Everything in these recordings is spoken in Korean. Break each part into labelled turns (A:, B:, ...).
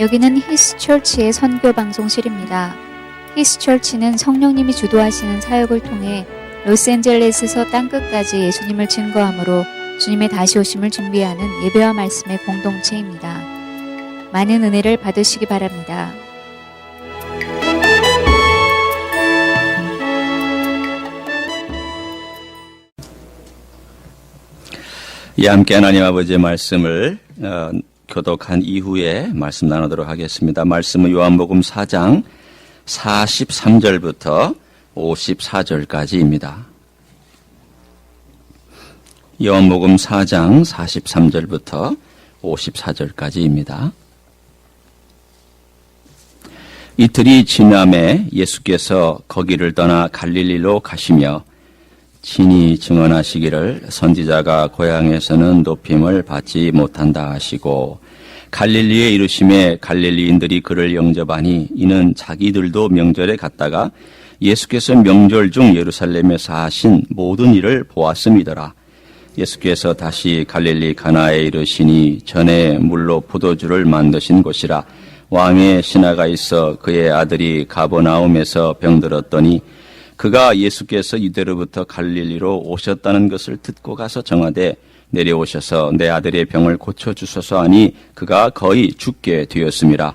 A: 여기는 히스처치의 선교 방송실입니다. 히스처치는 성령님이 주도하시는 사역을 통해 로스앤젤레스에서 땅끝까지 예수님을 증거함으로 주님의 다시 오심을 준비하는 예배와 말씀의 공동체입니다. 많은 은혜를 받으시기 바랍니다.
B: 이 함께 하나님 아버지의 말씀을 교독한 이후에 말씀 나누도록 하겠습니다. 말씀은 요한복음 4장 43절부터 54절까지입니다. 요한복음 4장 43절부터 54절까지입니다. 이틀이 지남에 예수께서 거기를 떠나 갈릴리로 가시며 친히 증언하시기를 선지자가 고향에서는 높임을 받지 못한다 하시고 갈릴리에 이르심에 갈릴리인들이 그를 영접하니 이는 자기들도 명절에 갔다가 예수께서 명절 중 예루살렘에서 하신 모든 일을 보았음이더라. 예수께서 다시 갈릴리 가나에 이르시니 전에 물로 포도주를 만드신 곳이라. 왕의 신하가 있어 그의 아들이 가버나움에서 병들었더니 그가 예수께서 이대로부터 갈릴리로 오셨다는 것을 듣고 가서 정하되 내려오셔서 내 아들의 병을 고쳐주소서 하니 그가 거의 죽게 되었음이라.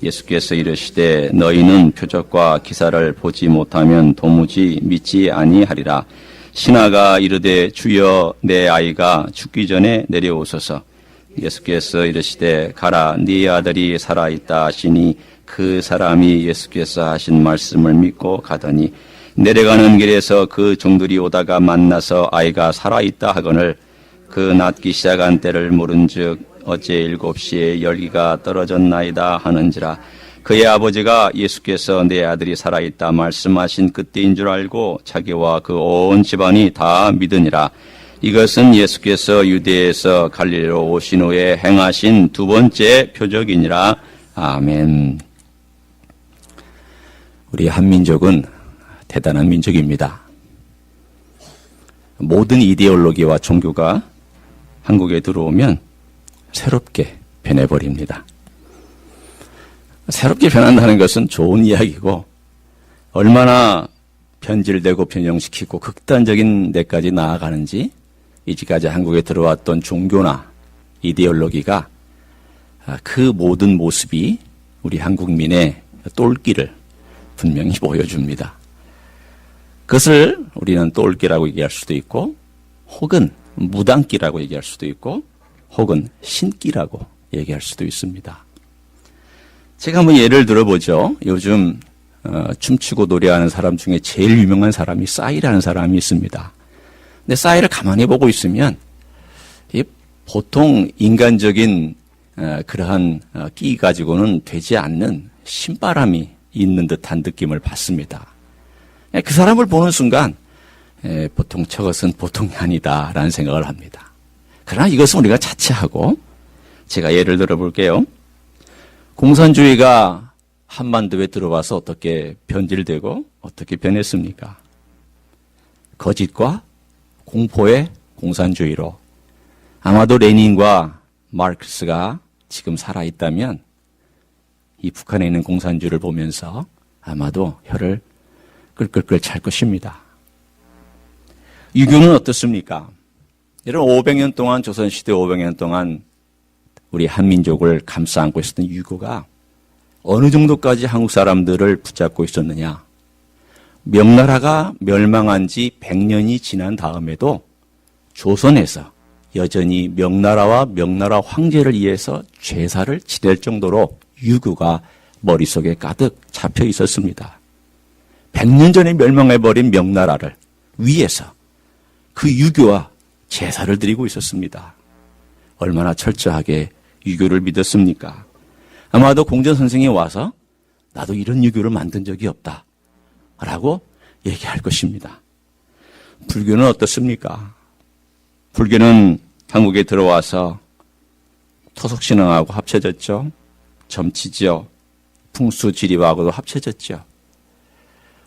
B: 예수께서 이르시되 너희는 표적과 기사를 보지 못하면 도무지 믿지 아니하리라. 신하가 이르되 주여 내 아이가 죽기 전에 내려오소서. 예수께서 이르시되 가라 네 아들이 살아있다 하시니 그 사람이 예수께서 하신 말씀을 믿고 가더니 내려가는 길에서 그 종들이 오다가 만나서 아이가 살아있다 하거늘 그 낫기 시작한 때를 모른즉 어째 7시에 열기가 떨어졌나이다 하는지라. 그의 아버지가 예수께서 내 아들이 살아있다 말씀하신 그때인 줄 알고 자기와 그 온 집안이 다 믿으니라. 이것은 예수께서 유대에서 갈릴리로 오신 후에 행하신 두 번째 표적이니라. 아멘. 우리 한민족은 대단한 민족입니다. 모든 이데올로기와 종교가 한국에 들어오면 새롭게 변해버립니다. 새롭게 변한다는 것은 좋은 이야기고 얼마나 변질되고 변형시키고 극단적인 데까지 나아가는지 이제까지 한국에 들어왔던 종교나 이데올로기가 그 모든 모습이 우리 한국민의 똘끼를 분명히 보여줍니다. 그것을 우리는 똘끼라고 얘기할 수도 있고 혹은 무당끼라고 얘기할 수도 있고 혹은 신끼라고 얘기할 수도 있습니다. 제가 한번 예를 들어보죠. 요즘 춤추고 노래하는 사람 중에 제일 유명한 사람이 싸이라는 사람이 있습니다. 근데 싸이를 가만히 보고 있으면 보통 인간적인 그러한 끼 가지고는 되지 않는 신바람이 있는 듯한 느낌을 받습니다. 그 사람을 보는 순간 보통 저것은 보통이 아니다라는 생각을 합니다. 그러나 이것은 우리가 자체하고 제가 예를 들어 볼게요. 공산주의가 한반도에 들어와서 어떻게 변질되고 어떻게 변했습니까? 거짓과 공포의 공산주의로. 아마도 레닌과 마르크스가 지금 살아있다면 이 북한에 있는 공산주의를 보면서 아마도 혀를 끌끌끌 찰 것입니다. 유교는 어떻습니까? 이런 500년 동안 조선시대 500년 동안 우리 한민족을 감싸 안고 있었던 유교가 어느 정도까지 한국 사람들을 붙잡고 있었느냐. 명나라가 멸망한 지 100년이 지난 다음에도 조선에서 여전히 명나라와 명나라 황제를 위해서 제사를 지낼 정도로 유교가 머릿속에 가득 잡혀 있었습니다. 100년 전에 멸망해버린 명나라를 위해서 그 유교와 제사를 드리고 있었습니다. 얼마나 철저하게 유교를 믿었습니까? 아마도 공전 선생이 와서 나도 이런 유교를 만든 적이 없다 라고 얘기할 것입니다. 불교는 어떻습니까? 불교는 한국에 들어와서 토속신앙하고 합쳐졌죠. 점치죠. 풍수지리하고도 합쳐졌죠.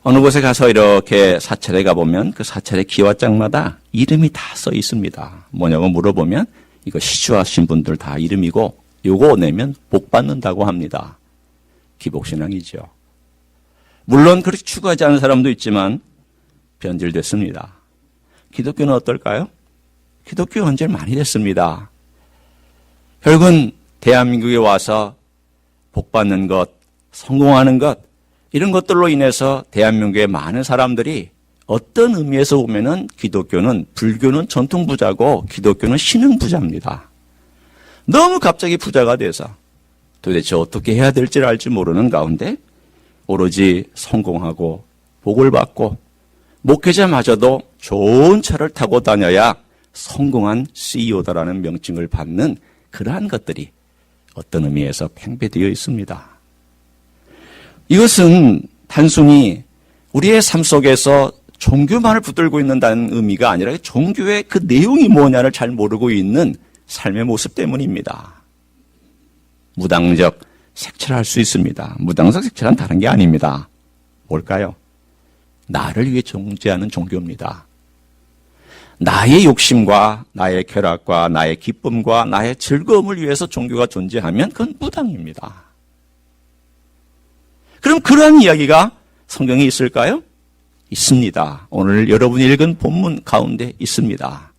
B: 어느 곳에 가서 이렇게 사찰에 가보면 그 사찰의 기와장마다 이름이 다 써 있습니다. 뭐냐고 물어보면 이거 시주하신 분들 다 이름이고 요거 내면 복 받는다고 합니다. 기복신앙이죠. 물론 그렇게 추구하지 않은 사람도 있지만 변질됐습니다. 기독교는 어떨까요? 기독교 현재 많이 됐습니다. 결국은 대한민국에 와서 복 받는 것, 성공하는 것, 이런 것들로 인해서 대한민국의 많은 사람들이 어떤 의미에서 보면은 기독교는, 불교는 전통 부자고 기독교는 신흥 부자입니다. 너무 갑자기 부자가 돼서 도대체 어떻게 해야 될지를 알지 모르는 가운데 오로지 성공하고 복을 받고 목회자마저도 좋은 차를 타고 다녀야 성공한 CEO다라는 명칭을 받는 그러한 것들이 어떤 의미에서 팽배되어 있습니다. 이것은 단순히 우리의 삶 속에서 종교만을 붙들고 있는다는 의미가 아니라 종교의 그 내용이 뭐냐를 잘 모르고 있는 삶의 모습 때문입니다. 무당적 색출할 수 있습니다. 무당적 색출은 다른 게 아닙니다. 뭘까요? 나를 위해 존재하는 종교입니다. 나의 욕심과 나의 쾌락과 나의 기쁨과 나의 즐거움을 위해서 종교가 존재하면 그건 무당입니다. 그럼 그러한 이야기가 성경에 있을까요? 있습니다. 오늘 여러분이 읽은 본문 가운데 있습니다.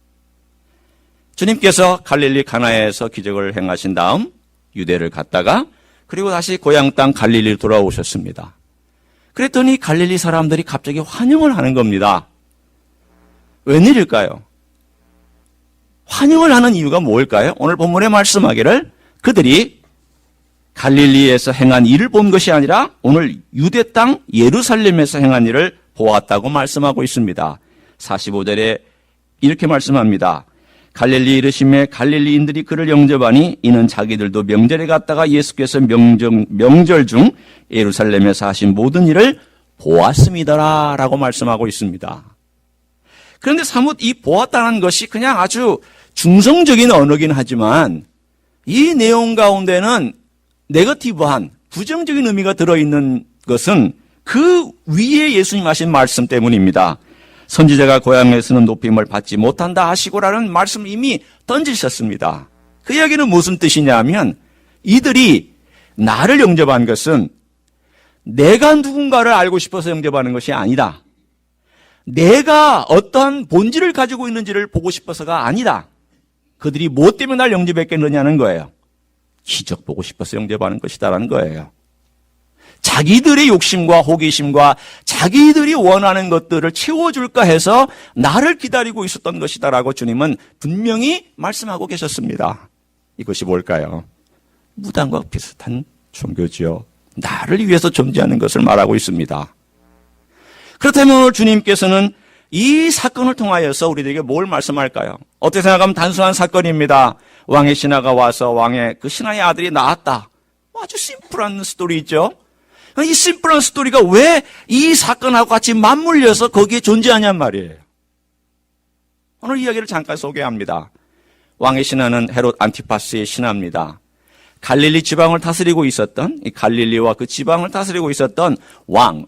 B: 주님께서 갈릴리 가나에서 기적을 행하신 다음 유대를 갔다가 그리고 다시 고향 땅 갈릴리로 돌아오셨습니다. 그랬더니 갈릴리 사람들이 갑자기 환영을 하는 겁니다. 웬일일까요? 환영을 하는 이유가 뭘까요? 오늘 본문에 말씀하기를 그들이 갈릴리에서 행한 일을 본 것이 아니라 오늘 유대 땅 예루살렘에서 행한 일을 보았다고 말씀하고 있습니다. 45절에 이렇게 말씀합니다. 갈릴리 이르심에 갈릴리인들이 그를 영접하니 이는 자기들도 명절에 갔다가 예수께서 명절 중 예루살렘에서 하신 모든 일을 보았음이더라 라고 말씀하고 있습니다. 그런데 사뭇 이 보았다는 것이 그냥 아주 중성적인 언어긴 하지만 이 내용 가운데는 네거티브한 부정적인 의미가 들어있는 것은 그 위에 예수님 하신 말씀 때문입니다. 선지자가 고향에서는 높임을 받지 못한다 하시고라는 말씀을 이미 던지셨습니다. 그 이야기는 무슨 뜻이냐면 이들이 나를 영접한 것은 내가 누군가를 알고 싶어서 영접하는 것이 아니다. 내가 어떠한 본질을 가지고 있는지를 보고 싶어서가 아니다. 그들이 뭐 때문에 날 영접했겠느냐는 거예요. 기적 보고 싶어서 영접하는 것이다라는 거예요. 자기들의 욕심과 호기심과 자기들이 원하는 것들을 채워줄까 해서 나를 기다리고 있었던 것이다라고 주님은 분명히 말씀하고 계셨습니다. 이것이 뭘까요? 무당과 비슷한 종교지요. 나를 위해서 존재하는 것을 말하고 있습니다. 그렇다면 오늘 주님께서는 이 사건을 통하여서 우리들에게 뭘 말씀할까요? 어떻게 생각하면 단순한 사건입니다. 왕의 신하가 와서 왕의 그 신하의 아들이 낳았다. 아주 심플한 스토리죠. 이 심플한 스토리가 왜 이 사건하고 같이 맞물려서 거기에 존재하냔 말이에요. 오늘 이야기를 잠깐 소개합니다. 왕의 신하는 헤롯 안티파스의 신하입니다. 갈릴리 지방을 다스리고 있었던, 이 갈릴리와 그 지방을 다스리고 있었던 왕,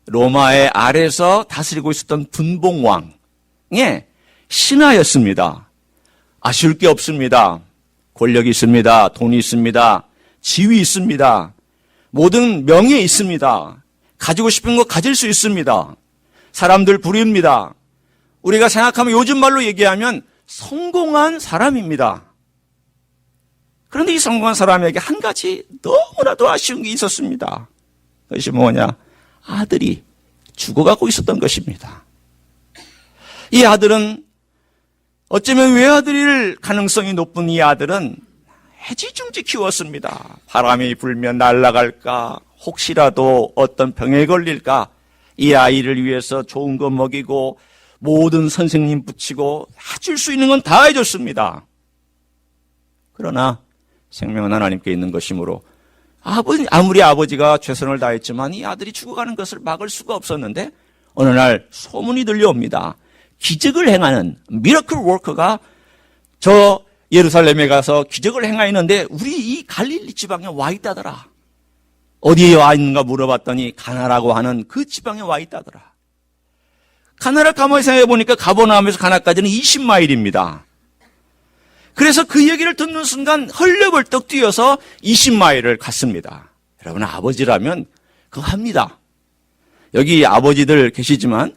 B: 로마의 아래에서 다스리고 있었던 분봉왕의 신하였습니다. 아쉬울 게 없습니다. 권력이 있습니다. 돈이 있습니다. 지위 있습니다. 모든 명예 있습니다. 가지고 싶은 거 가질 수 있습니다. 사람들 부립니다. 우리가 생각하면 요즘 말로 얘기하면 성공한 사람입니다. 그런데 이 성공한 사람에게 한 가지 너무나도 아쉬운 게 있었습니다. 그것이 뭐냐? 아들이 죽어가고 있었던 것입니다. 이 아들은 어쩌면 외아들일 가능성이 높은 이 아들은 해지중지 키웠습니다. 바람이 불면 날아갈까, 혹시라도 어떤 병에 걸릴까, 이 아이를 위해서 좋은 거 먹이고 모든 선생님 붙이고 해줄 수 있는 건 다 해줬습니다. 그러나 생명은 하나님께 있는 것이므로 아무리 아버지가 최선을 다했지만 이 아들이 죽어가는 것을 막을 수가 없었는데 어느 날 소문이 들려옵니다. 기적을 행하는 미러클 워커가 저 예루살렘에 가서 기적을 행하였는데 우리 이 갈릴리 지방에 와 있다더라. 어디에 와 있는가 물어봤더니 가나라고 하는 그 지방에 와 있다더라. 가나를 가만히 생각해 보니까 가버나움에서 가나까지는 20마일입니다. 그래서 그 얘기를 듣는 순간 헐레벌떡 뛰어서 20마일을 갔습니다. 여러분, 아버지라면 그거 합니다. 여기 아버지들 계시지만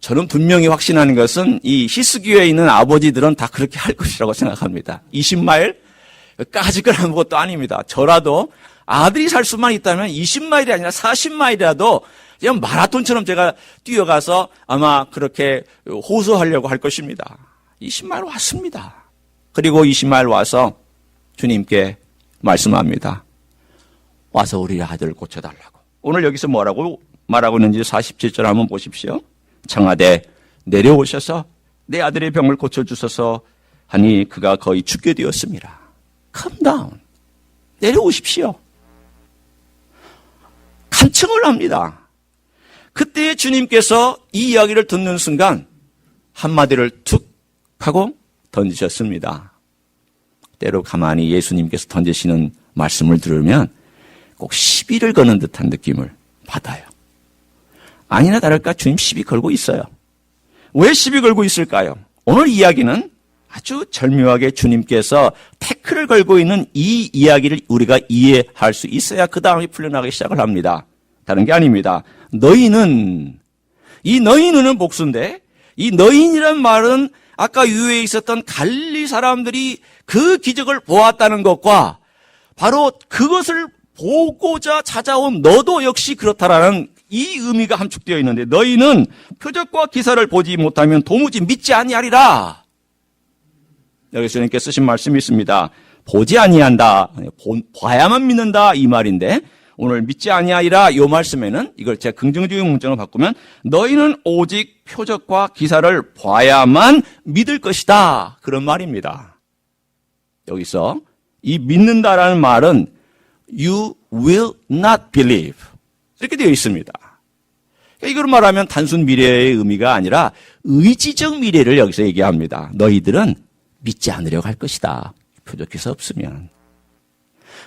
B: 저는 분명히 확신하는 것은 이 히스기어에 있는 아버지들은 다 그렇게 할 것이라고 생각합니다. 20마일까지 건 아무것도 아닙니다. 저라도 아들이 살 수만 있다면 20마일이 아니라 40마일이라도 그냥 마라톤처럼 제가 뛰어가서 아마 그렇게 호소하려고 할 것입니다. 20마일 왔습니다. 그리고 20마일 와서 주님께 말씀합니다. 와서 우리 아들을 고쳐달라고. 오늘 여기서 뭐라고 말하고 있는지 47절 한번 보십시오. 청하되 내려오셔서 내 아들의 병을 고쳐주소서 하니 그가 거의 죽게 되었습니다. Come down. 내려오십시오. 간청을 합니다. 그때 주님께서 이 이야기를 듣는 순간 한마디를 툭 하고 던지셨습니다. 때로 가만히 예수님께서 던지시는 말씀을 들으면 꼭 시비를 거는 듯한 느낌을 받아요. 아니나 다를까 주님 시비 걸고 있어요. 왜 시비 걸고 있을까요? 오늘 이야기는 아주 절묘하게 주님께서 태클을 걸고 있는 이 이야기를 우리가 이해할 수 있어야 그 다음에 풀려나가기 시작을 합니다. 다른 게 아닙니다. 너희는, 이 너희는은 복수인데 이 너희이란 말은 아까 유에 있었던 갈릴리 사람들이 그 기적을 보았다는 것과 바로 그것을 보고자 찾아온 너도 역시 그렇다라는 이 의미가 함축되어 있는데 너희는 표적과 기사를 보지 못하면 도무지 믿지 아니하리라. 여기 주님께서 쓰신 말씀이 있습니다. 보지 아니한다, 봐야만 믿는다 이 말인데 오늘 믿지 아니하리라 이 말씀에는 이걸 제가 긍정적인 문장으로 바꾸면 너희는 오직 표적과 기사를 봐야만 믿을 것이다. 그런 말입니다. 여기서 이 믿는다라는 말은 You will not believe 이렇게 되어 있습니다. 이걸 말하면 단순 미래의 의미가 아니라 의지적 미래를 여기서 얘기합니다. 너희들은 믿지 않으려고 할 것이다. 표적기사 없으면.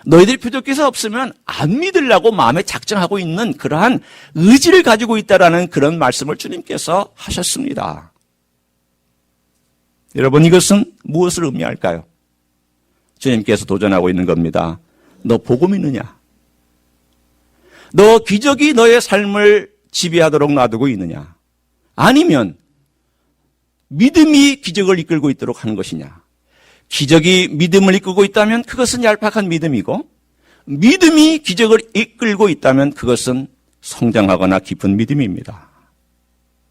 B: 너희들이 표적기사 없으면 안 믿으려고 마음에 작정하고 있는 그러한 의지를 가지고 있다라는 그런 말씀을 주님께서 하셨습니다. 여러분, 이것은 무엇을 의미할까요? 주님께서 도전하고 있는 겁니다. 너 보고 믿느냐? 너 기적이 너의 삶을 지배하도록 놔두고 있느냐? 아니면 믿음이 기적을 이끌고 있도록 하는 것이냐? 기적이 믿음을 이끌고 있다면 그것은 얄팍한 믿음이고 믿음이 기적을 이끌고 있다면 그것은 성장하거나 깊은 믿음입니다.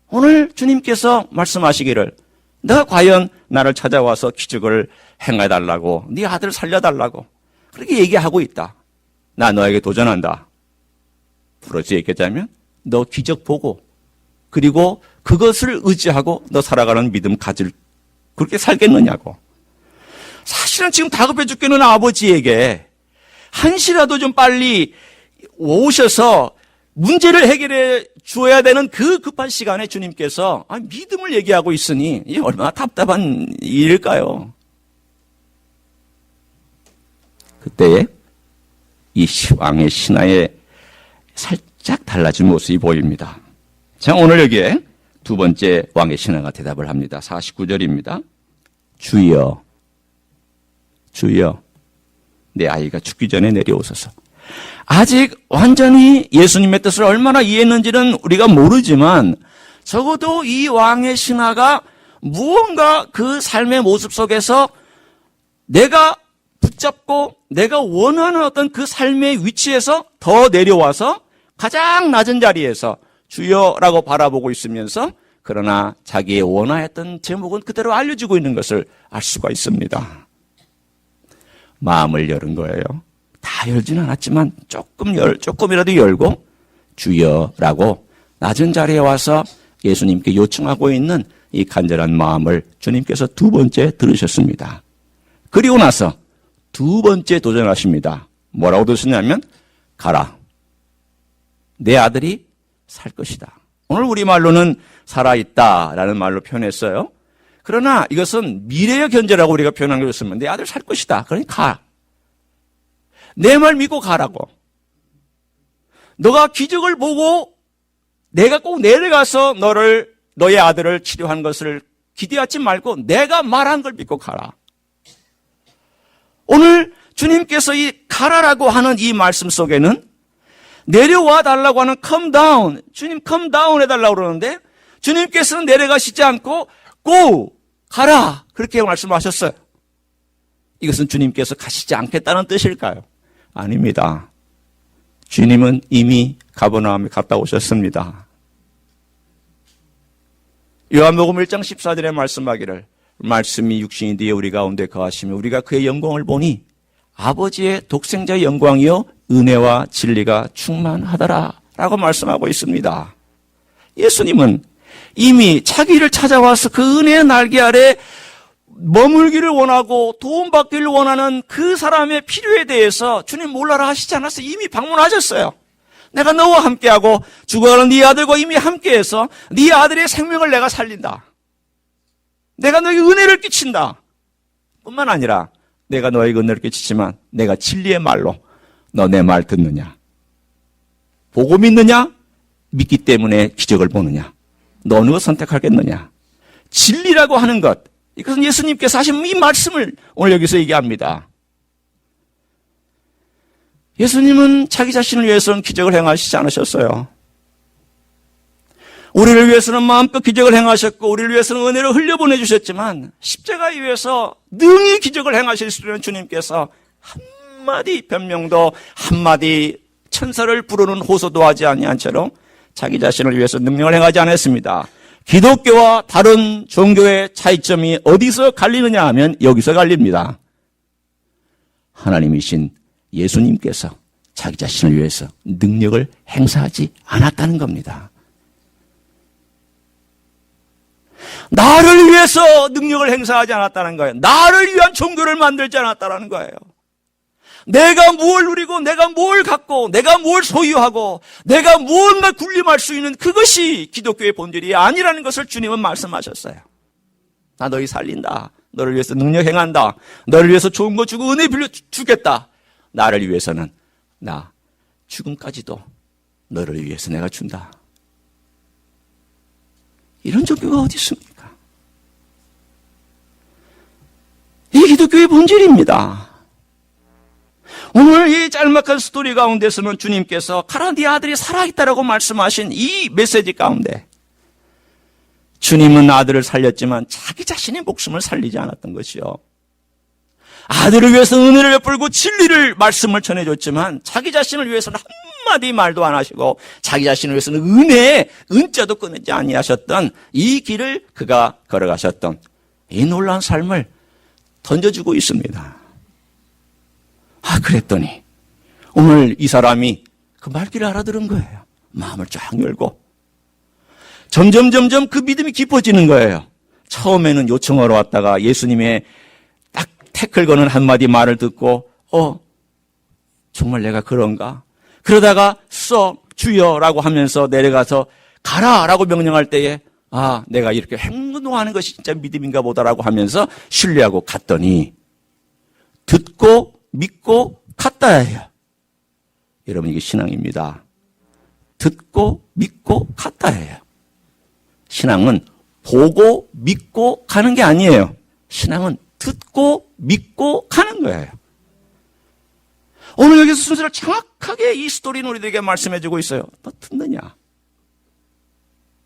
B: 오늘 주님께서 말씀하시기를 너가 과연 나를 찾아와서 기적을 행해달라고 네 아들을 살려달라고 그렇게 얘기하고 있다. 나 너에게 도전한다. 부러지 얘기하자면 너 기적 보고 그리고 그것을 의지하고 너 살아가는 믿음 가질 그렇게 살겠느냐고. 사실은 지금 다급해 죽겠는 아버지에게 한시라도 좀 빨리 오셔서 문제를 해결해 주어야 되는 그 급한 시간에 주님께서 믿음을 얘기하고 있으니 이게 얼마나 답답한 일일까요? 그때에 이 왕의 신하의 살짝 달라진 모습이 보입니다. 자, 오늘 여기에 두 번째 왕의 신하가 대답을 합니다. 49절입니다. 주여, 주여, 내 아이가 죽기 전에 내려오소서. 아직 완전히 예수님의 뜻을 얼마나 이해했는지는 우리가 모르지만 적어도 이 왕의 신하가 무언가 그 삶의 모습 속에서 내가 붙잡고 내가 원하는 어떤 그 삶의 위치에서 더 내려와서 가장 낮은 자리에서 주여라고 바라보고 있으면서 그러나 자기의 원하였던 제목은 그대로 알려주고 있는 것을 알 수가 있습니다. 마음을 여는 거예요. 다 열지는 않았지만 조금이라도 열고 주여라고 낮은 자리에 와서 예수님께 요청하고 있는 이 간절한 마음을 주님께서 두 번째 들으셨습니다. 그리고 나서 두 번째 도전하십니다. 뭐라고 도전하냐면 가라. 내 아들이 살 것이다. 오늘 우리말로는 살아있다라는 말로 표현했어요. 그러나 이것은 미래의 견제라고 우리가 표현한 것이었으면 내 아들 살 것이다. 그러니 가. 내 말 믿고 가라고. 너가 기적을 보고 내가 꼭 내려가서 너의 아들을 치료한 것을 기대하지 말고 내가 말한 걸 믿고 가라. 오늘 주님께서 이 가라라고 하는 이 말씀 속에는 내려와 달라고 하는 come down, 주님 come down 해달라고 그러는데 주님께서는 내려가시지 않고 go, 가라 그렇게 말씀하셨어요. 이것은 주님께서 가시지 않겠다는 뜻일까요? 아닙니다. 주님은 이미 가버나움에 갔다 오셨습니다. 요한복음 1장 14절에 말씀하기를 말씀이 육신이 되어 우리 가운데 거하시며 우리가 그의 영광을 보니 아버지의 독생자의 영광이요 은혜와 진리가 충만하더라 라고 말씀하고 있습니다. 예수님은 이미 자기를 찾아와서 그 은혜의 날개 아래 머물기를 원하고 도움받기를 원하는 그 사람의 필요에 대해서 주님 몰라라 하시지 않았어요. 이미 방문하셨어요. 내가 너와 함께하고 죽어가는 네 아들과 이미 함께해서 네 아들의 생명을 내가 살린다. 내가 너에게 은혜를 끼친다. 뿐만 아니라 내가 너에게 은혜를 끼치지만 내가 진리의 말로 너 내 말 듣느냐? 보고 믿느냐? 믿기 때문에 기적을 보느냐? 너 어느 것 선택하겠느냐? 진리라고 하는 것, 이것은 예수님께서 하신 이 말씀을 오늘 여기서 얘기합니다. 예수님은 자기 자신을 위해서는 기적을 행하시지 않으셨어요. 우리를 위해서는 마음껏 기적을 행하셨고 우리를 위해서는 은혜를 흘려보내주셨지만 십자가에 위해서 능히 기적을 행하실 수 있는 주님께서 한마디 변명도 한마디 천사를 부르는 호소도 하지 아니한 채로 자기 자신을 위해서 능력을 행하지 않았습니다. 기독교와 다른 종교의 차이점이 어디서 갈리느냐 하면 여기서 갈립니다. 하나님이신 예수님께서 자기 자신을 위해서 능력을 행사하지 않았다는 겁니다. 나를 위해서 능력을 행사하지 않았다는 거예요. 나를 위한 종교를 만들지 않았다는 거예요. 내가 뭘 누리고 내가 뭘 갖고 내가 뭘 소유하고 내가 무언가 군림할 수 있는 그것이 기독교의 본질이 아니라는 것을 주님은 말씀하셨어요. 나 너희 살린다. 너를 위해서 능력 행한다. 너를 위해서 좋은 거 주고 은혜 빌려주겠다. 나를 위해서는 나 죽음까지도 너를 위해서 내가 준다. 이런 종교가 어디 있습니까? 이 기독교의 본질입니다. 오늘 이 짤막한 스토리 가운데서는 주님께서 가라 네 아들이 살아있다라고 말씀하신 이 메시지 가운데 주님은 아들을 살렸지만 자기 자신의 목숨을 살리지 않았던 것이요. 아들을 위해서 은혜를 베풀고 진리를 말씀을 전해줬지만 자기 자신을 위해서는 한마디 말도 안 하시고 자기 자신을 위해서는 은혜의 은자도 끊지 아니하셨던 이 길을 그가 걸어가셨던 이 놀라운 삶을 던져주고 있습니다. 그랬더니 오늘 이 사람이 그 말귀를 알아들은 거예요. 마음을 쫙 열고 점점 그 믿음이 깊어지는 거예요. 처음에는 요청하러 왔다가 예수님의 딱 태클 거는 한마디 말을 듣고 정말 내가 그런가? 그러다가 주여라고 하면서 내려가서 가라라고 명령할 때에 내가 이렇게 행동하는 것이 진짜 믿음인가 보다라고 하면서 신뢰하고 갔더니 듣고 믿고 갔다예요. 여러분 이게 신앙입니다. 듣고 믿고 갔다예요. 신앙은 보고 믿고 가는 게 아니에요. 신앙은 듣고 믿고 가는 거예요. 오늘 여기서 순서를 정확하게 이 스토리는 우리들에게 말씀해주고 있어요. 너 듣느냐?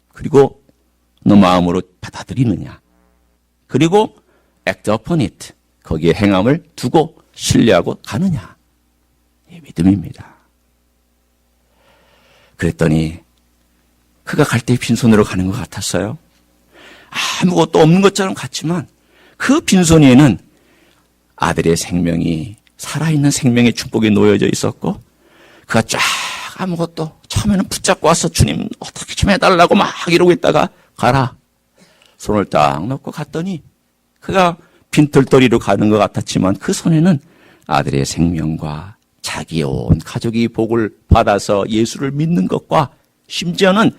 B: 그리고 너 마음으로 받아들이느냐? 그리고 act upon it. 거기에 행함을 두고 신뢰하고 가느냐? 이 믿음입니다. 그랬더니 그가 갈 때 빈손으로 가는 것 같았어요. 아무것도 없는 것처럼 같지만 그 빈손에는 아들의 생명이 살아있는 생명의 축복이 놓여져 있었고 그가 쫙 아무것도 처음에는 붙잡고 와서 주님 어떻게 좀 해달라고 막 이러고 있다가 가라. 손을 딱 놓고 갔더니 그가 빈털터리로 가는 것 같았지만 그 손에는 아들의 생명과 자기의 온 가족이 복을 받아서 예수를 믿는 것과 심지어는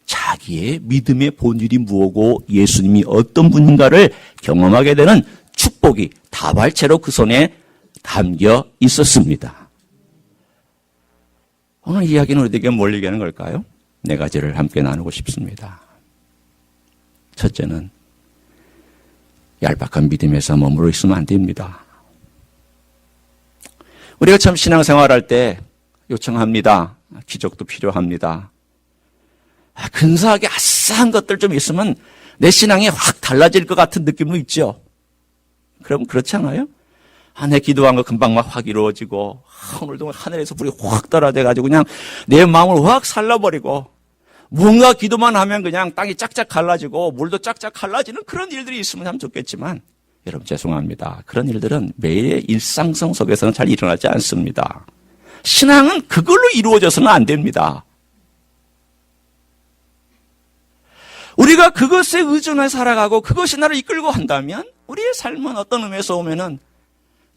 B: 자기의 믿음의 본질이 무엇고 예수님이 어떤 분인가를 경험하게 되는 축복이 다발체로 그 손에 담겨 있었습니다. 오늘 이야기는 우리에게 뭘 얘기하는 걸까요? 네 가지를 함께 나누고 싶습니다. 첫째는 얄팍한 믿음에서 머무르 있으면 안 됩니다. 우리가 참 신앙생활할 때 요청합니다. 기적도 필요합니다. 근사하게 아싸한 것들 좀 있으면 내 신앙이 확 달라질 것 같은 느낌도 있죠. 그럼 그렇지 않아요? 내 기도한 거 금방 막 확 이루어지고, 오늘도 하늘에서 불이 확 떨어져가지고 그냥 내 마음을 확 살라버리고, 뭔가 기도만 하면 그냥 땅이 짝짝 갈라지고, 물도 짝짝 갈라지는 그런 일들이 있으면 참 좋겠지만, 여러분 죄송합니다. 그런 일들은 매일의 일상성 속에서는 잘 일어나지 않습니다. 신앙은 그걸로 이루어져서는 안 됩니다. 우리가 그것에 의존해 살아가고 그것이 나를 이끌고 한다면 우리의 삶은 어떤 의미에서 보면은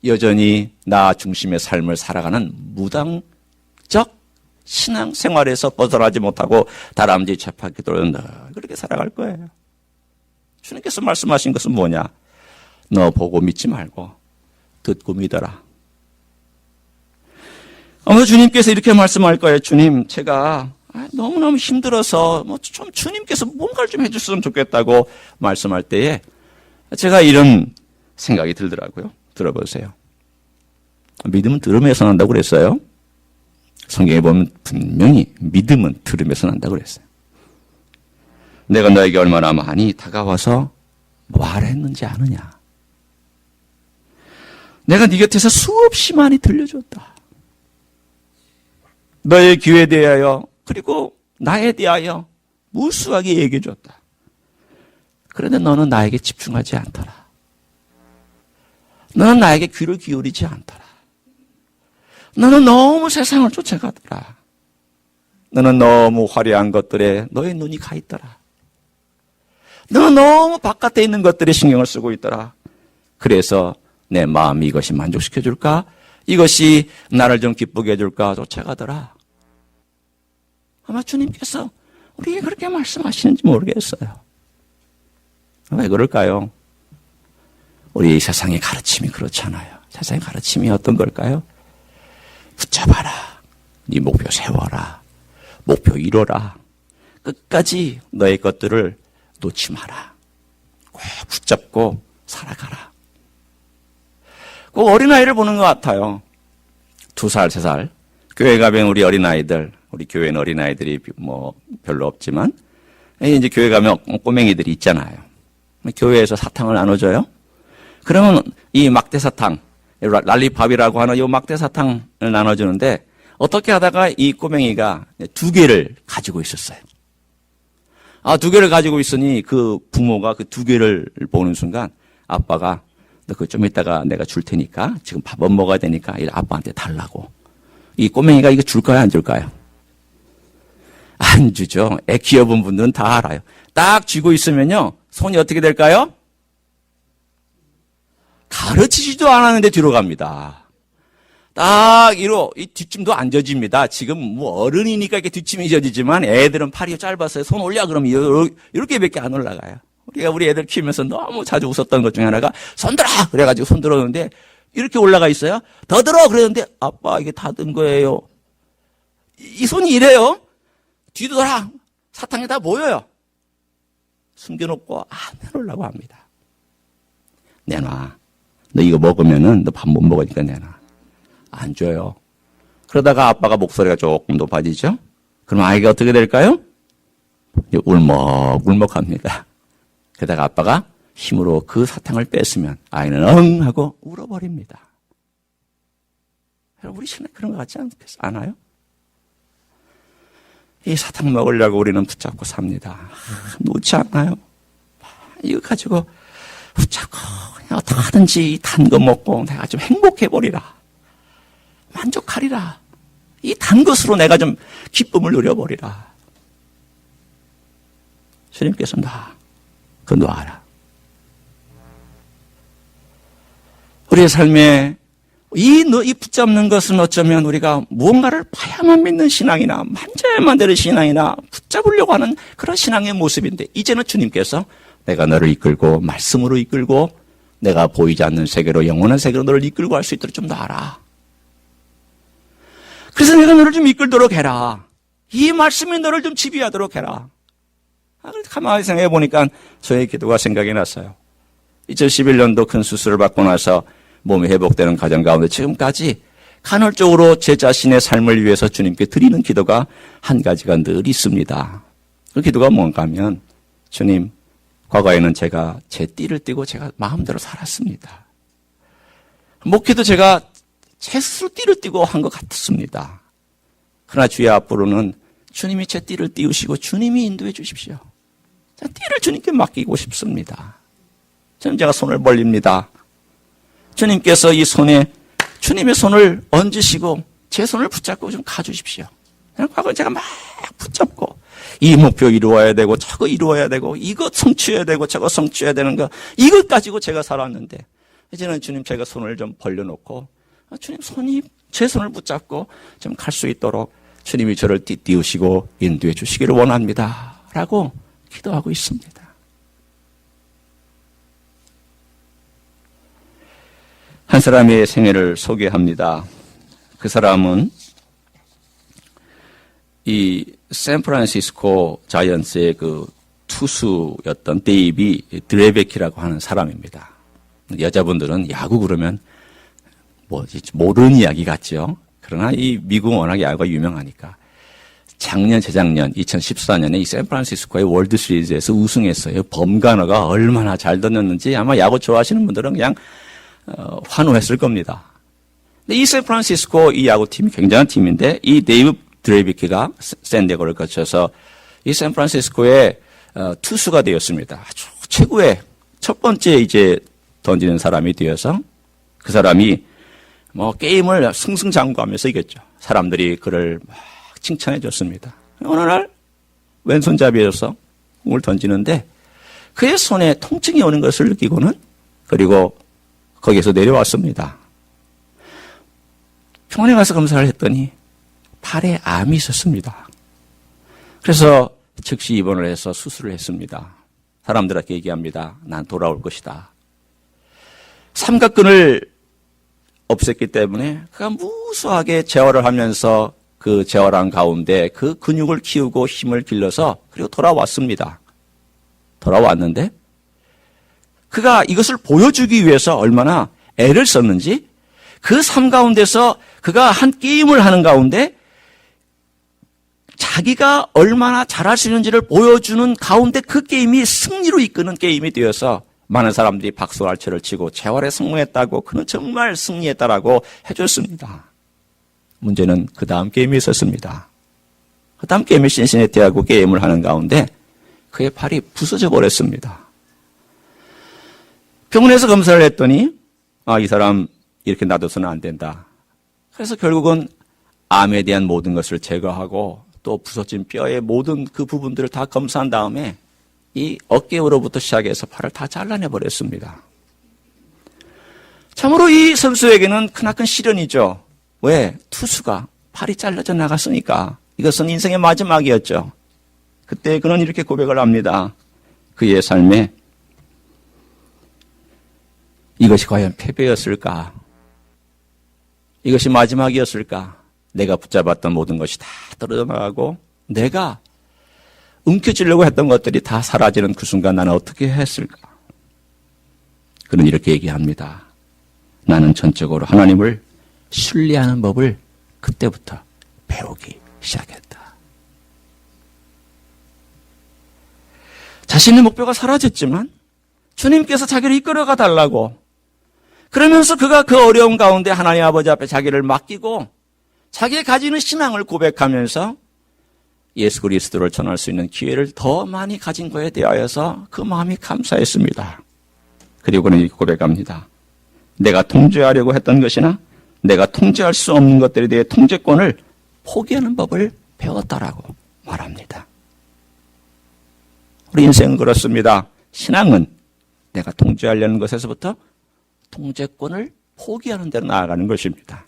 B: 여전히 나 중심의 삶을 살아가는 무당적 신앙생활에서 벗어나지 못하고 다람쥐 쳇바퀴 돌다 그렇게 살아갈 거예요. 주님께서 말씀하신 것은 뭐냐? 너 보고 믿지 말고 듣고 믿어라. 아마 주님께서 이렇게 말씀할 거예요. 주님, 제가 너무너무 힘들어서 좀 주님께서 뭔가를 좀 해주셨으면 좋겠다고 말씀할 때에 제가 이런 생각이 들더라고요. 들어보세요. 믿음은 들음에서 난다고 그랬어요. 성경에 보면 분명히 믿음은 들음에서 난다고 그랬어요. 내가 너에게 얼마나 많이 다가와서 말했는지 아느냐. 내가 네 곁에서 수없이 많이 들려줬다. 너의 기회에 대하여 그리고 나에 대하여 무수하게 얘기해 줬다. 그런데 너는 나에게 집중하지 않더라. 너는 나에게 귀를 기울이지 않더라. 너는 너무 세상을 쫓아가더라. 너는 너무 화려한 것들에 너의 눈이 가 있더라. 너는 너무 바깥에 있는 것들에 신경을 쓰고 있더라. 그래서 내 마음이 이것이 만족시켜 줄까? 이것이 나를 좀 기쁘게 해줄까? 쫓아가더라. 아마 주님께서 우리에게 그렇게 말씀하시는지 모르겠어요. 왜 그럴까요? 우리 세상의 가르침이 그렇잖아요. 세상의 가르침이 어떤 걸까요? 붙잡아라. 네 목표 세워라. 목표 이뤄라. 끝까지 너의 것들을 놓지 마라. 꼭 붙잡고 살아가라. 꼭 어린아이를 보는 것 같아요. 2살, 3살. 교회 가면 우리 어린아이들, 우리 교회는 어린아이들이 별로 없지만, 이제 교회 가면 꼬맹이들이 있잖아요. 교회에서 사탕을 나눠줘요. 그러면 이 막대 사탕, 랄리밥이라고 하는 이 막대 사탕을 나눠주는데, 어떻게 하다가 이 꼬맹이가 2개를 가지고 있었어요. 2개를 가지고 있으니 그 부모가 그 2개를 보는 순간 아빠가 너 그거 좀 이따가 내가 줄 테니까 지금 밥은 먹어야 되니까 아빠한테 달라고. 이 꼬맹이가 이거 줄까요, 안 줄까요? 안 주죠. 애 키워본 분들은 다 알아요. 딱 쥐고 있으면요, 손이 어떻게 될까요? 가르치지도 않았는데 뒤로 갑니다. 딱 이 뒷짐도 안 젖입니다. 지금 어른이니까 이렇게 뒷짐이 젖이지만 애들은 팔이 짧아서 손 올려 그러면 이렇게밖에 안 올라가요. 우리가 우리 애들 키우면서 너무 자주 웃었던 것 중에 하나가 손 들어! 그래가지고 손 들었는데 이렇게 올라가 있어요. 더 들어! 그랬는데 아빠 이게 다 든 거예요. 이 손이 이래요. 뒤도 돌아. 사탕이 다 모여요. 숨겨놓고 안 내놓으려고 합니다. 내놔. 너 이거 먹으면은 너 밥 못 먹으니까 내놔. 안 줘요. 그러다가 아빠가 목소리가 조금 높아지죠? 그럼 아이가 어떻게 될까요? 울먹울먹합니다. 그러다가 아빠가 힘으로 그 사탕을 뺐으면 아이는 응 하고 울어버립니다. 여러분, 우리 신앙 그런 것 같지 않아요? 이 사탕 먹으려고 우리는 붙잡고 삽니다. 놓지 않나요? 이거 가지고 붙잡고 그냥 어떻게 하든지 단 거 먹고 내가 좀 행복해버리라. 만족하리라. 이 단 것으로 내가 좀 기쁨을 누려버리라. 주님께서 그거 놔라. 우리의 삶에 이 붙잡는 것은 어쩌면 우리가 무언가를 봐야만 믿는 신앙이나 만져야만 되는 신앙이나 붙잡으려고 하는 그런 신앙의 모습인데, 이제는 주님께서 내가 너를 이끌고 말씀으로 이끌고 내가 보이지 않는 세계로, 영원한 세계로 너를 이끌고 할 수 있도록 좀 놔라. 그래서 내가 너를 좀 이끌도록 해라. 이 말씀이 너를 좀 지배하도록 해라. 가만히 생각해 보니까 저의 기도가 생각이 났어요. 2011년도 큰 수술을 받고 나서 몸이 회복되는 과정 가운데 지금까지 간헐적으로 제 자신의 삶을 위해서 주님께 드리는 기도가 한 가지가 늘 있습니다. 그 기도가 뭔가 하면, 주님, 과거에는 제가 제 띠를 띠고 제가 마음대로 살았습니다. 목회도 제가 제 스스로 띠를 띠고 한 것 같습니다. 그러나 주의 앞으로는 주님이 제 띠를 띄우시고 주님이 인도해 주십시오. 띠를 주님께 맡기고 싶습니다. 저는 제가 손을 벌립니다. 주님께서 이 손에 주님의 손을 얹으시고 제 손을 붙잡고 좀 가주십시오. 과거에 제가 막 붙잡고 이 목표 이루어야 되고 저거 이루어야 되고 이것 성취해야 되고 저거 성취해야 되는 거 이것 가지고 제가 살았는데 이제는 주님 제가 손을 좀 벌려놓고 주님 손이 제 손을 붙잡고 좀 갈 수 있도록 주님이 저를 띄우시고 인도해 주시기를 원합니다. 라고 기도하고 있습니다. 한 사람의 생애를 소개합니다. 그 사람은 이 샌프란시스코 자이언츠의 그 투수였던 데이비 드레베키라고 하는 사람입니다. 여자분들은 야구 그러면 뭐 모르는 이야기 같죠. 그러나 이 미국 워낙 야구가 유명하니까 작년, 재작년 2014년에 이 샌프란시스코의 월드 시리즈에서 우승했어요. 범가너가 얼마나 잘 던졌는지 아마 야구 좋아하시는 분들은 그냥 환호했을 겁니다. 근데 이 샌프란시스코 이 야구팀이 굉장한 팀인데 이 데이브 드레비키가 샌디에고를 거쳐서 이 샌프란시스코의 투수가 되었습니다. 아주 최고의 첫 번째 이제 던지는 사람이 되어서 그 사람이 뭐 게임을 승승장구하면서 이겼죠. 사람들이 그를 막 칭찬해 줬습니다. 어느 날 왼손잡이여서 공을 던지는데 그의 손에 통증이 오는 것을 느끼고는 그리고 거기에서 내려왔습니다. 병원에 가서 검사를 했더니 팔에 암이 있었습니다. 그래서 즉시 입원을 해서 수술을 했습니다. 사람들한테 얘기합니다. 난 돌아올 것이다. 삼각근을 없앴기 때문에 그가 무수하게 재활을 하면서 그 재활한 가운데 그 근육을 키우고 힘을 길러서 그리고 돌아왔습니다. 돌아왔는데 그가 이것을 보여주기 위해서 얼마나 애를 썼는지 그 삶 가운데서 그가 한 게임을 하는 가운데 자기가 얼마나 잘할 수 있는지를 보여주는 가운데 그 게임이 승리로 이끄는 게임이 되어서 많은 사람들이 박수갈채를 치고 재활에 성공했다고 그는 정말 승리했다라고 해줬습니다. 문제는 그 다음 게임이 있었습니다. 그 다음 게임에 신시내티하고 게임을 하는 가운데 그의 팔이 부서져 버렸습니다. 병원에서 검사를 했더니 이 사람 이렇게 놔둬서는 안 된다. 그래서 결국은 암에 대한 모든 것을 제거하고 또 부서진 뼈의 모든 그 부분들을 다 검사한 다음에 이 어깨로부터 시작해서 팔을 다 잘라내버렸습니다. 참으로 이 선수에게는 크나큰 시련이죠. 왜? 투수가 팔이 잘라져 나갔으니까. 이것은 인생의 마지막이었죠. 그때 그는 이렇게 고백을 합니다. 그의 삶에 이것이 과연 패배였을까? 이것이 마지막이었을까? 내가 붙잡았던 모든 것이 다 떨어져 나가고 내가 움켜쥐려고 했던 것들이 다 사라지는 그 순간 나는 어떻게 했을까? 그는 이렇게 얘기합니다. 나는 전적으로 하나님을 신뢰하는 법을 그때부터 배우기 시작했다. 자신의 목표가 사라졌지만 주님께서 자기를 이끌어가 달라고 그러면서 그가 그 어려운 가운데 하나님 아버지 앞에 자기를 맡기고 자기가 가지는 신앙을 고백하면서 예수 그리스도를 전할 수 있는 기회를 더 많이 가진 거에 대하여서 그 마음이 감사했습니다. 그리고 그는 이렇게 고백합니다. 내가 통제하려고 했던 것이나 내가 통제할 수 없는 것들에 대해 통제권을 포기하는 법을 배웠다라고 말합니다. 우리 인생은 그렇습니다. 신앙은 내가 통제하려는 것에서부터 통제권을 포기하는 데로 나아가는 것입니다.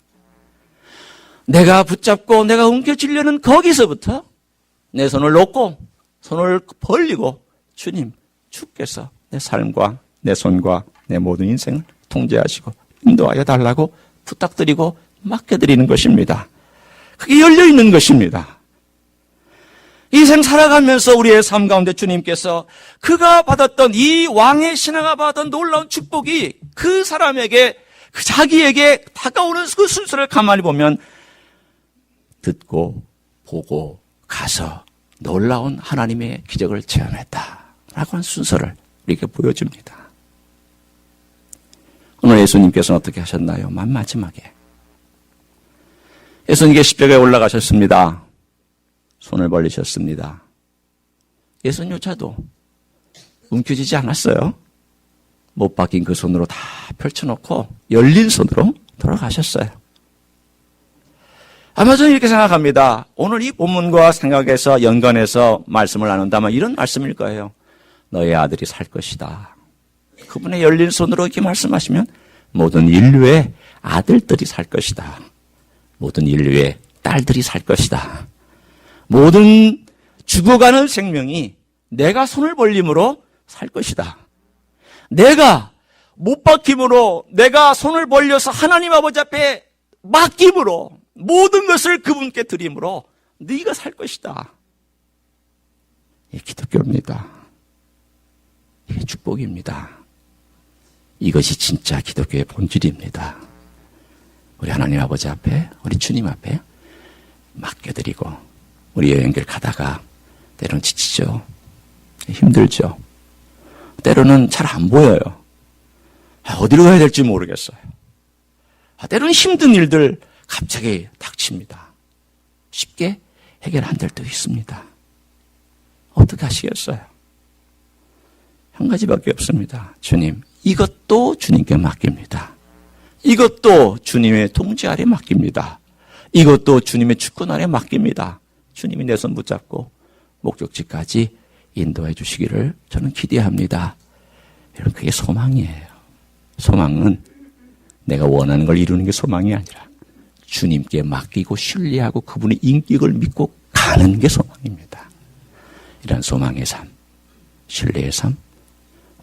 B: 내가 붙잡고 내가 움켜쥐려는 거기서부터 내 손을 놓고 손을 벌리고 주님, 주께서 내 삶과 내 손과 내 모든 인생을 통제하시고 인도하여 달라고 부탁드리고 맡겨드리는 것입니다. 그게 열려있는 것입니다. 인생 살아가면서 우리의 삶 가운데 주님께서 그가 받았던 이 왕의 신하가 받았던 놀라운 축복이 그 사람에게 그 자기에게 다가오는 그 순서를 가만히 보면 듣고 보고 가서 놀라운 하나님의 기적을 체험했다라고 하는 순서를 이렇게 보여줍니다. 오늘 예수님께서는 어떻게 하셨나요? 맨 마지막에 예수님께 십자가에 올라가셨습니다. 손을 벌리셨습니다. 예수님조차도 움켜쥐지 않았어요. 못 박힌 그 손으로 다 펼쳐놓고 열린 손으로 돌아가셨어요. 아마 저는 이렇게 생각합니다. 오늘 이 본문과 생각해서 연관해서 말씀을 나눈다면 이런 말씀일 거예요. 너의 아들이 살 것이다. 그분의 열린 손으로 이렇게 말씀하시면 모든 인류의 아들들이 살 것이다. 모든 인류의 딸들이 살 것이다. 모든 죽어가는 생명이 내가 손을 벌림으로 살 것이다. 내가 못 박힘으로 내가 손을 벌려서 하나님 아버지 앞에 맡김으로 모든 것을 그분께 드림으로 네가 살 것이다. 이게 기독교입니다. 이게 축복입니다. 이것이 진짜 기독교의 본질입니다. 우리 하나님 아버지 앞에 우리 주님 앞에 맡겨드리고 우리 여행길 가다가 때로는 지치죠. 힘들죠. 때로는 잘 안 보여요. 어디로 가야 될지 모르겠어요. 때로는 힘든 일들 갑자기 닥칩니다. 쉽게 해결 안 될 때도 있습니다. 어떻게 하시겠어요? 한 가지밖에 없습니다. 주님, 이것도 주님께 맡깁니다. 이것도 주님의 통치 아래 맡깁니다. 이것도 주님의 주권 아래 맡깁니다. 주님이 내 손 붙잡고 목적지까지 인도해 주시기를 저는 기대합니다. 여러분, 그게 소망이에요. 소망은 내가 원하는 걸 이루는 게 소망이 아니라 주님께 맡기고 신뢰하고 그분의 인격을 믿고 가는 게 소망입니다. 이런 소망의 삶, 신뢰의 삶,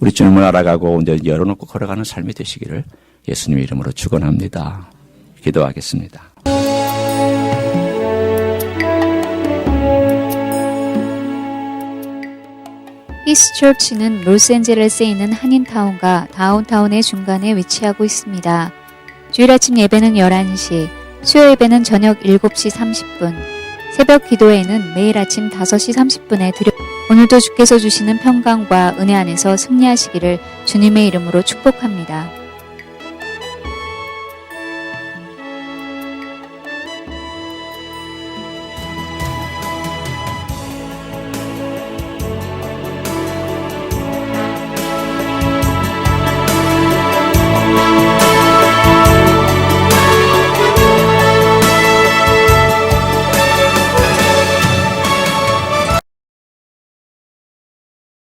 B: 우리 주님을 알아가고 이제 열어놓고 걸어가는 삶이 되시기를 예수님의 이름으로 축원합니다. 기도하겠습니다.
A: 히스처치는 로스앤젤레스에 있는 한인타운과 다운타운의 중간에 위치하고 있습니다. 주일 아침 예배는 11시, 수요 예배는 저녁 7시 30분, 새벽 기도회는 매일 아침 5시 30분에 오늘도 주께서 주시는 평강과 은혜 안에서 승리하시기를 주님의 이름으로 축복합니다.